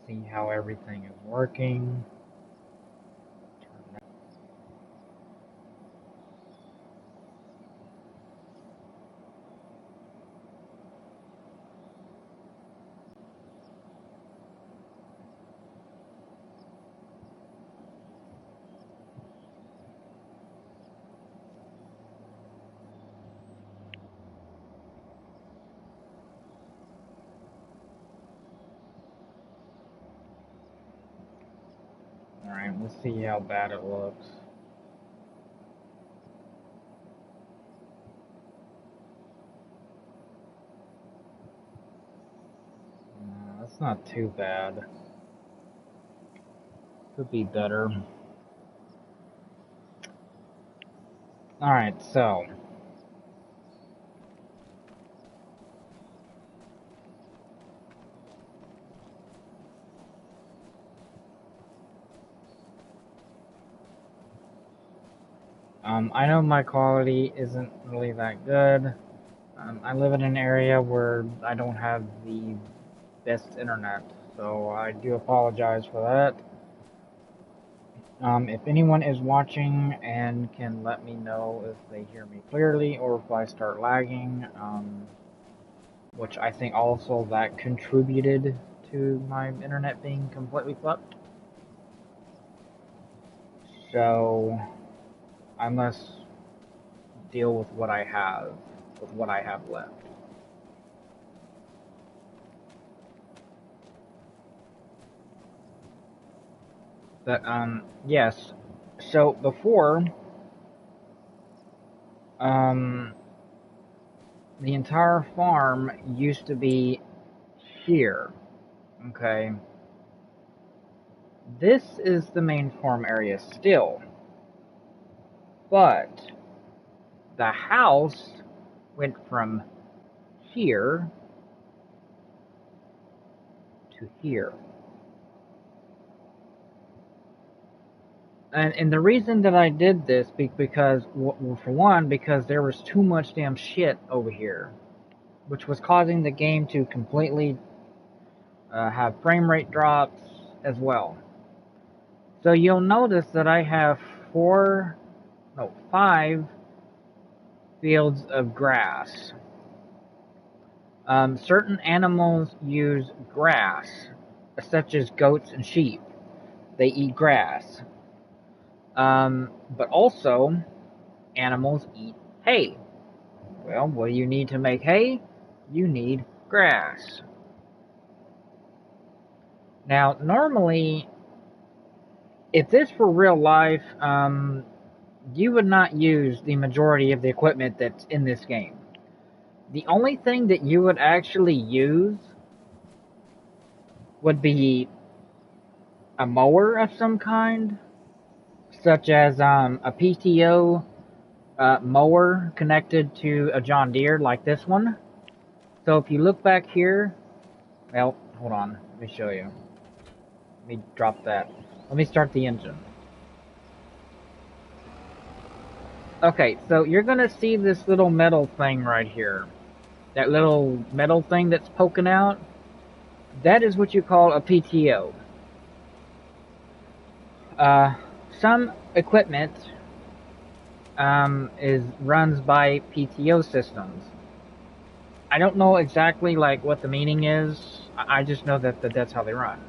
See how everything is working. Alright, let's see how bad it looks. That's not too bad. Could be better. Alright, so. I know my quality isn't really that good. I live in an area where I don't have the best internet, so I do apologize for that. If anyone is watching and can let me know if they hear me clearly or if I start lagging, which I think also that contributed to my internet being completely fucked. So I must deal with what I have, left. But yes. So before, the entire farm used to be here. Okay. This is the main farm area still. But the house went from here to here. And the reason that I did this because, well, for one, because there was too much damn shit over here, which was causing the game to completely have frame rate drops as well. So you'll notice that I have 5 fields of grass. Certain animals use grass, such as goats and sheep. They eat grass. But also, animals eat hay. Well, what do you need to make hay? You need grass. Now, normally, if this were real life, you would not use the majority of the equipment that's in this game. The only thing that you would actually use would be a mower of some kind, such as a PTO mower connected to a John Deere like this one. So if you look back here, well, hold on, let me show you. Let me drop that. Let me start the engine. Okay, so you're gonna see this little metal thing right here. That little metal thing that's poking out. That is what you call a PTO. Some equipment runs by PTO systems. I don't know exactly like what the meaning is. I just know that that's how they run.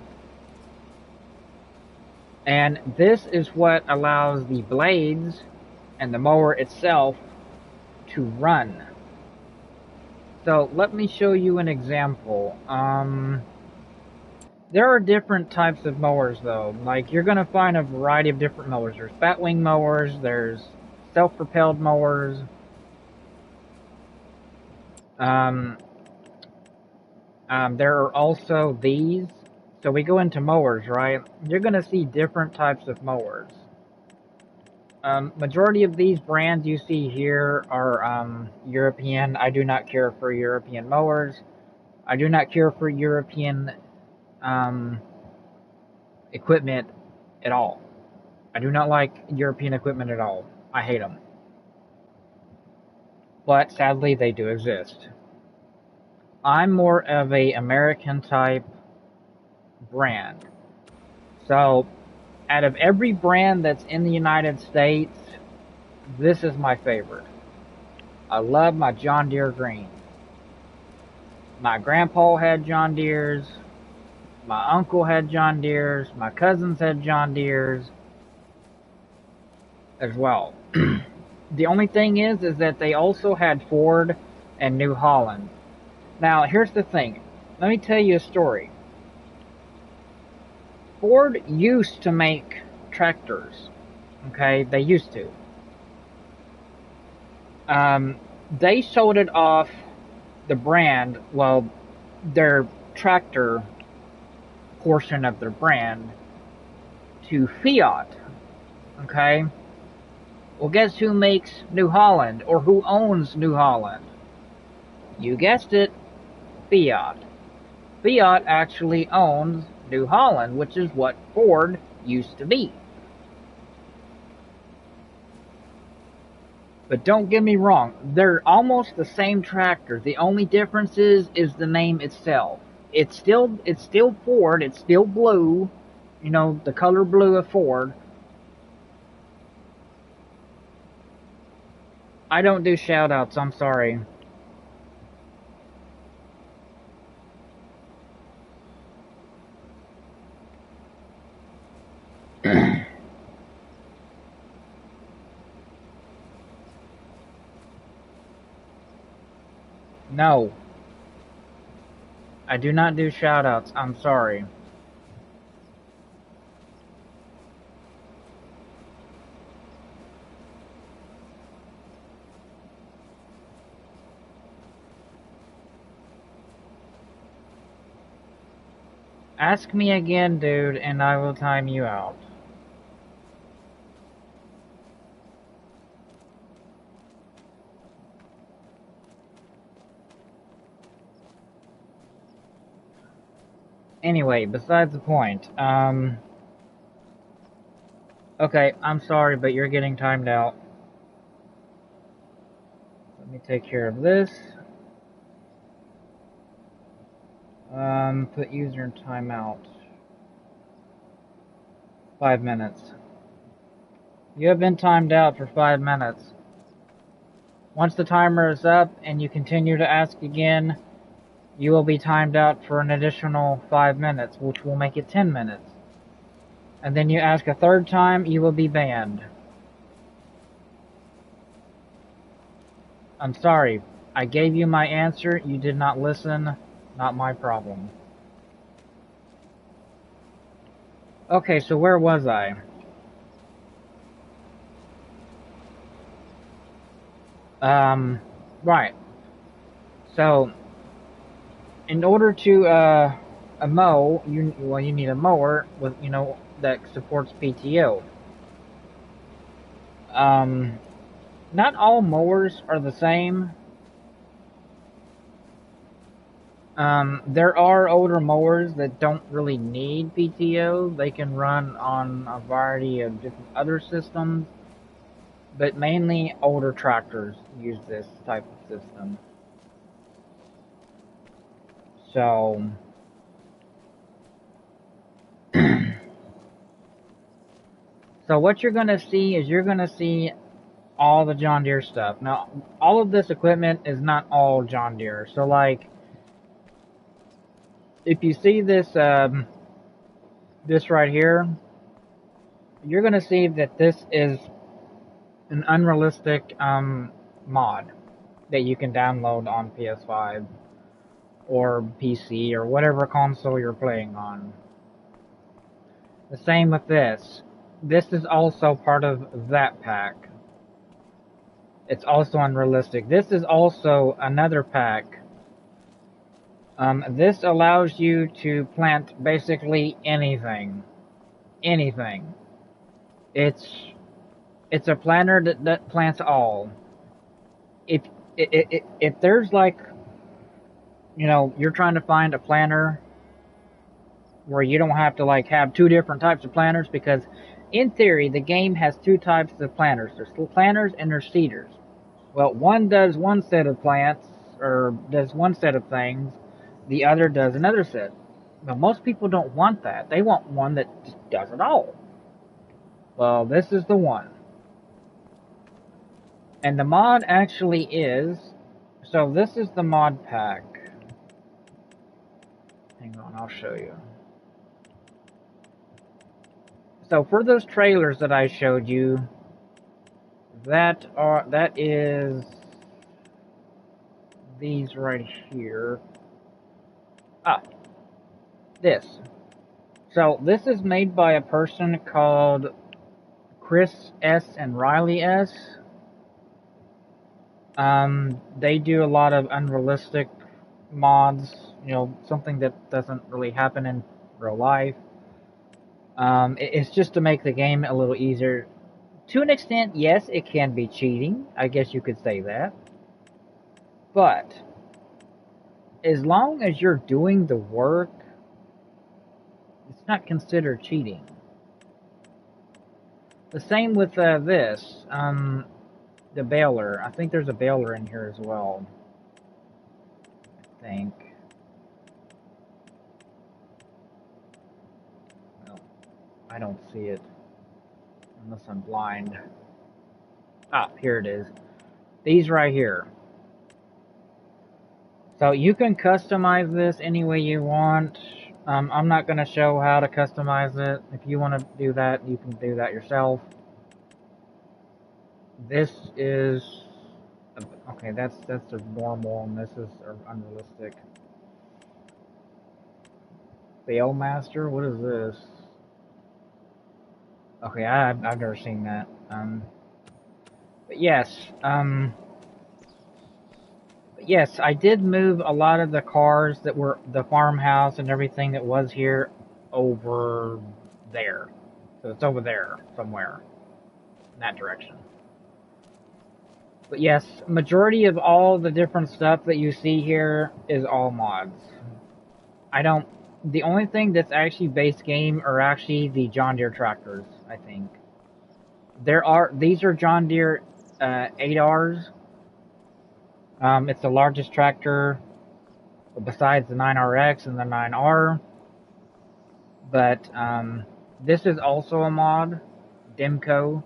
And this is what allows the blades and the mower itself to run. So let me show you an example. There are different types of mowers though. Like you're gonna find a variety of different mowers. There's batwing mowers, there's self-propelled mowers. There are also these. So we go into mowers, right? You're gonna see different types of mowers. Majority of these brands you see here are European. I do not care for European mowers. I do not care for European equipment at all. I do not like European equipment at all. I hate them. But sadly, they do exist. I'm more of a American type brand. So, out of every brand that's in the United States, this is my favorite. I love my John Deere green. My grandpa had John Deere's. My uncle had John Deere's. My cousins had John Deere's as well. The only thing is that they also had Ford and New Holland. Now, here's the thing. Let me tell you a story. Ford used to make tractors. Okay, they used to. They sold it off the brand, well, their tractor portion of their brand to Fiat. Okay? Well, guess who makes New Holland, or who owns New Holland? You guessed it, Fiat. Fiat actually owns New Holland, which is what Ford used to be. But don't get me wrong, they're almost the same tractor. The only difference is the name itself. It's still Ford, it's still blue, you know, the color blue of Ford. I don't do shout outs, I'm sorry. No. I do not do shout outs, I'm sorry. Ask me again, dude, and I will time you out. Anyway, besides the point, okay, I'm sorry, but you're getting timed out. Let me take care of this. Put user in timeout. 5 minutes. You have been timed out for 5 minutes. Once the timer is up and you continue to ask again, you will be timed out for an additional 5 minutes, which will make it 10 minutes. And then you ask a third time, you will be banned. I'm sorry. I gave you my answer. You did not listen. Not my problem. Okay, so where was I? Right. So, in order to mow, you need a mower with, you know, that supports PTO. Not all mowers are the same. There are older mowers that don't really need PTO. They can run on a variety of different other systems, but mainly older tractors use this type of system. So, so what you're going to see is you're going to see all the John Deere stuff. Now, all of this equipment is not all John Deere. So, like, if you see this, this right here, you're going to see that this is an unrealistic mod that you can download on PS5 or PC or whatever console you're playing on. The same with this. This is also part of that pack. It's also unrealistic. This is also another pack. This allows you to plant basically anything. Anything. It's a planter that plants all. If there's like, you know, you're trying to find a planter where you don't have to like have two different types of planters, because in theory the game has two types of planters. There's planters and there's seeders. Well, one does one set of plants or does one set of things, the other does another set. But most people don't want that. They want one that just does it all. Well, this is the one. And the mod actually is... So this is the mod pack. Hang on, I'll show you. So for those trailers that I showed you, that is these right here. This. So this is made by a person called Chris S. and Riley S. They do a lot of unrealistic mods, something that doesn't really happen in real life. It's just to make the game a little easier. To an extent, yes, it can be cheating. I guess you could say that. But as long as you're doing the work, it's not considered cheating. The same with this, the baler. I think there's a baler in here as well. I think. Well, I don't see it. Unless I'm blind. Here it is. These right here. So you can customize this any way you want. I'm not going to show how to customize it. If you want to do that, you can do that yourself. This is... Okay, that's a normal, and this is unrealistic. Balemaster? What is this? Okay, I've never seen that. But yes, yes, I did move a lot of the cars that were the farmhouse and everything that was here over there. So it's over there somewhere in that direction. But yes, majority of all the different stuff that you see here is all mods. The only thing that's actually base game are actually the John Deere tractors, I think. These are John Deere 8Rs. It's the largest tractor besides the 9RX and the 9R. But this is also a mod, Demco.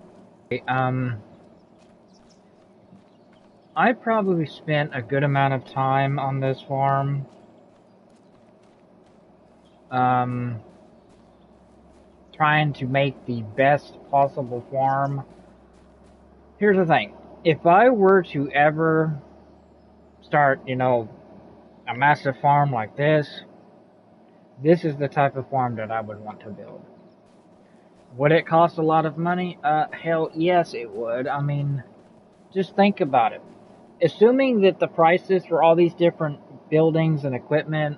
I probably spent a good amount of time on this farm. Trying to make the best possible farm. Here's the thing. If I were to ever start, a massive farm like this is the type of farm that I would want to build. Would it cost a lot of money? Hell yes it would. I mean, just think about it. Assuming that the prices for all these different buildings and equipment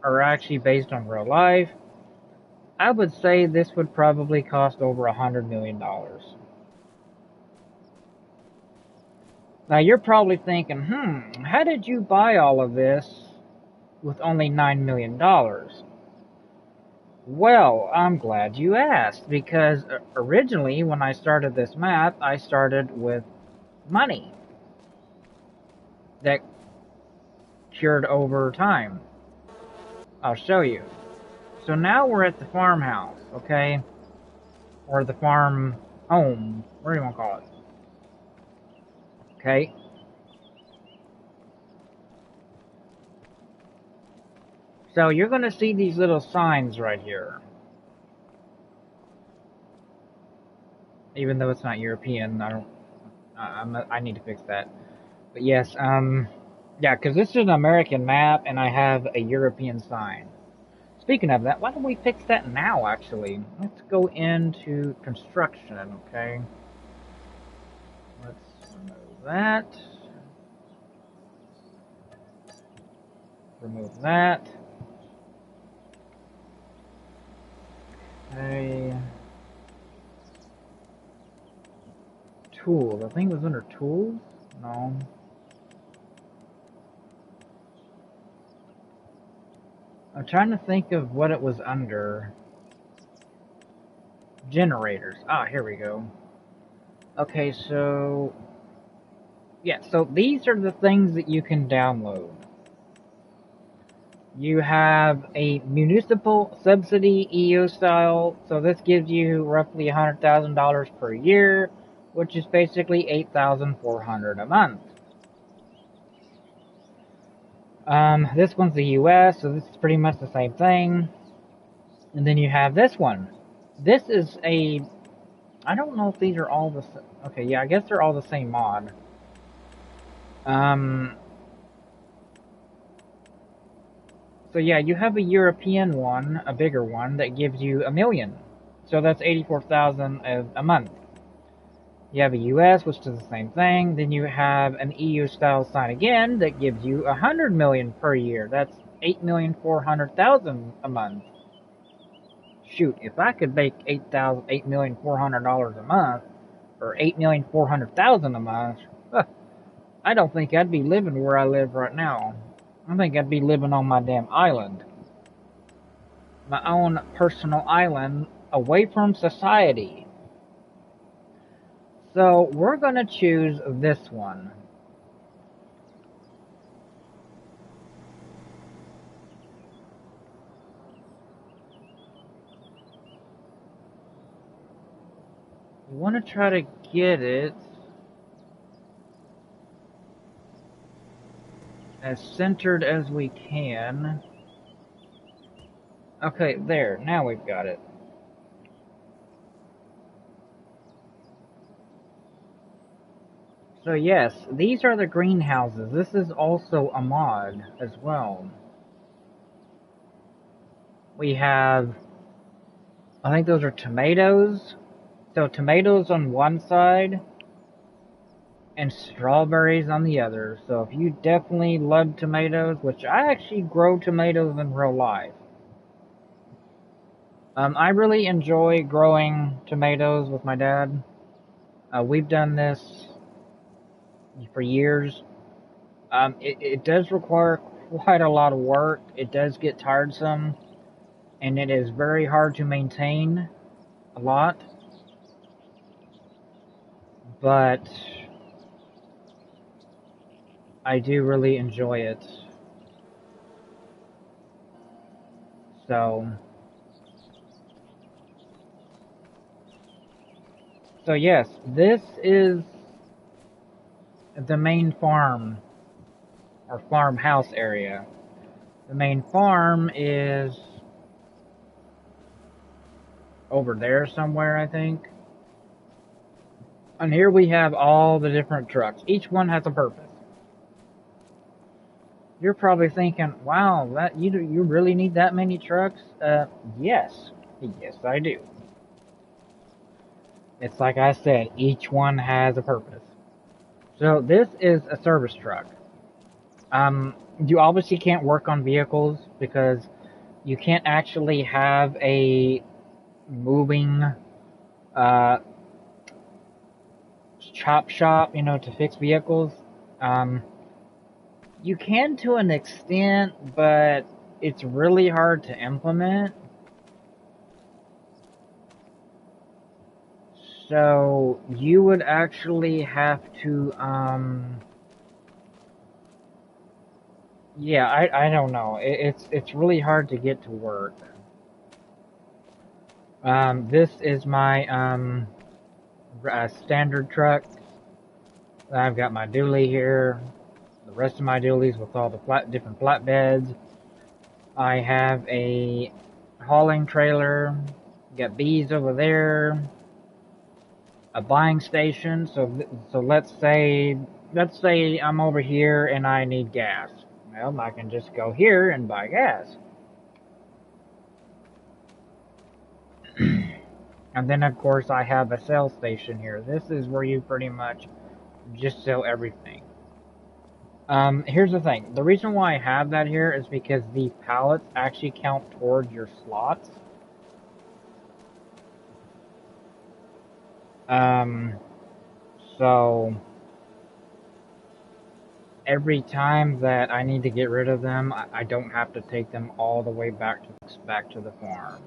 are actually based on real life, I would say this would probably cost over $100 million. Now you're probably thinking, how did you buy all of this with only $9 million? Well, I'm glad you asked, because originally when I started this map, I started with money that cured over time. I'll show you. So now we're at the farmhouse, okay? Or the farm home, whatever you want to call it. Okay? So you're going to see these little signs right here. Even though it's not European, I need to fix that. But yes, yeah, because this is an American map, and I have a European sign. Speaking of that, why don't we fix that now, actually? Let's go into construction, okay? Let's remove that. Remove that. Okay. Tools. I think it was under tools? No. I'm trying to think of what it was under. Generators. Here we go. Okay, so... yeah, so these are the things that you can download. You have a municipal subsidy EU style, so this gives you roughly $100,000 per year, which is basically $8,400 a month. This one's the US, so this is pretty much the same thing. And then you have this one. This is a, I don't know if these are all the, okay, yeah, I guess they're all the same mod. So yeah, you have a European one, a bigger one, that gives you $1 million. So that's 84,000 a month. You have a US, which does the same thing. Then you have an EU style sign again that gives you 100 million per year. That's 8,400,000 a month. Shoot, if I could make $8,400 a month, or 8,400,000 a month, I don't think I'd be living where I live right now. I think I'd be living on my damn island. My own personal island away from society. So we're going to choose this one. We want to try to get it as centered as we can. Okay, there. Now we've got it. So yes, these are the greenhouses. This is also a mod as well. We have, I think those are tomatoes. So tomatoes on one side and strawberries on the other. So if you definitely love tomatoes, which I actually grow tomatoes in real life. I really enjoy growing tomatoes with my dad. We've done this for years. It does require quite a lot of work. It does get tiresome, and it is very hard to maintain a lot. But I do really enjoy it. So yes, this is the main farm or farmhouse area. The main farm is over there somewhere, I think. And here we have all the different trucks. Each one has a purpose. You're probably thinking, wow, that you really need that many trucks? Yes. Yes, I do. It's like I said, each one has a purpose. So this is a service truck. You obviously can't work on vehicles because you can't actually have a moving chop shop, to fix vehicles. You can to an extent, but it's really hard to implement. So you would actually have to, yeah, I don't know. It's really hard to get to work. This is my standard truck. I've got my dually here. The rest of my dualies with all the different flatbeds. I have a hauling trailer. Got bees over there. A buying station. So let's say I'm over here and I need gas. Well, I can just go here and buy gas. And then of course I have a sales station here. This is where you pretty much just sell everything. Here's the thing. The reason why I have that here is because the pallets actually count towards your slots. So every time that I need to get rid of them, I don't have to take them all the way back to the farm.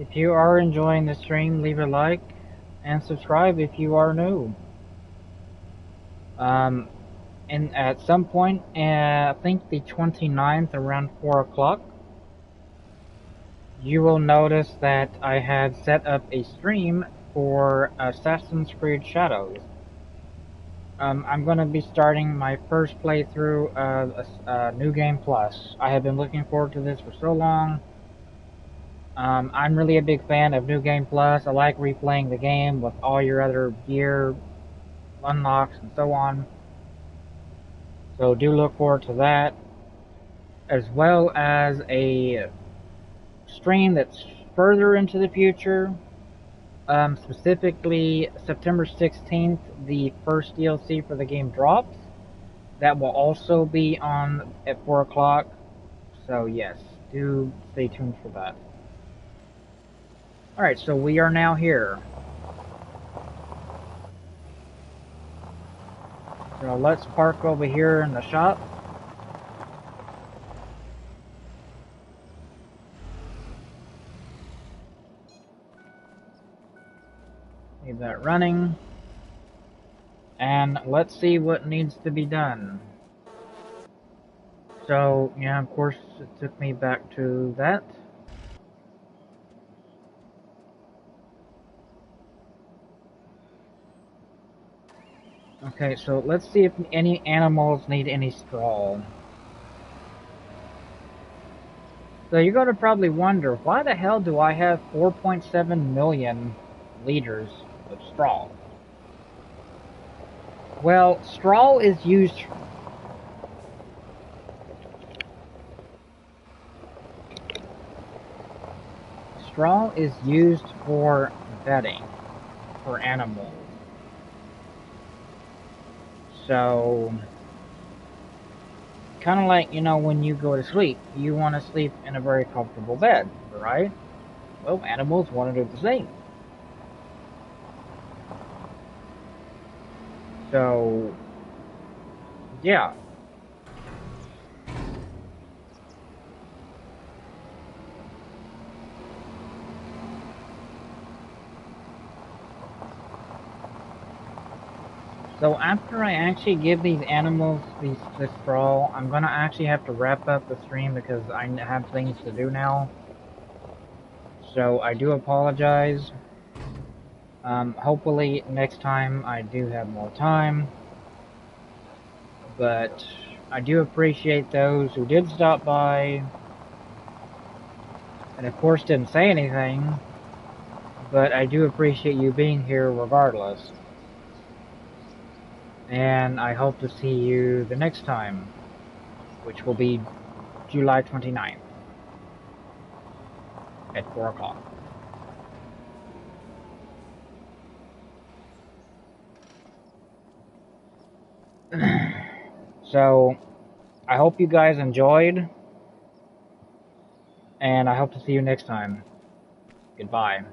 If you are enjoying the stream, leave a like and subscribe if you are new. And at some point, I think the 29th around 4 o'clock, you will notice that I had set up a stream for Assassin's Creed Shadows. I'm going to be starting my first playthrough of New Game Plus. I have been looking forward to this for so long. I'm really a big fan of New Game Plus. I like replaying the game with all your other gear, unlocks, and so on. So do look forward to that, as well as a stream that's further into the future. Specifically, September 16th, the first DLC for the game drops. That will also be on at 4 o'clock. So yes, do stay tuned for that. Alright, so we are now here. So let's park over here in the shop. Leave that running. And let's see what needs to be done. So, yeah, of course, it took me back to that. Okay, so let's see if any animals need any straw. So you're going to probably wonder, why the hell do I have 4.7 million liters of straw? Well, straw is used... Straw is used for bedding for animals. So, kind of like, you know, when you go to sleep, you want to sleep in a very comfortable bed, right? Well, animals want to do the same. So, yeah. So after I actually give these animals this straw, I'm gonna actually have to wrap up the stream because I have things to do now. So I do apologize. Hopefully next time I do have more time. But I do appreciate those who did stop by. And of course didn't say anything. But I do appreciate you being here regardless. And I hope to see you the next time, which will be July 29th at 4 o'clock. So, I hope you guys enjoyed, and I hope to see you next time. Goodbye.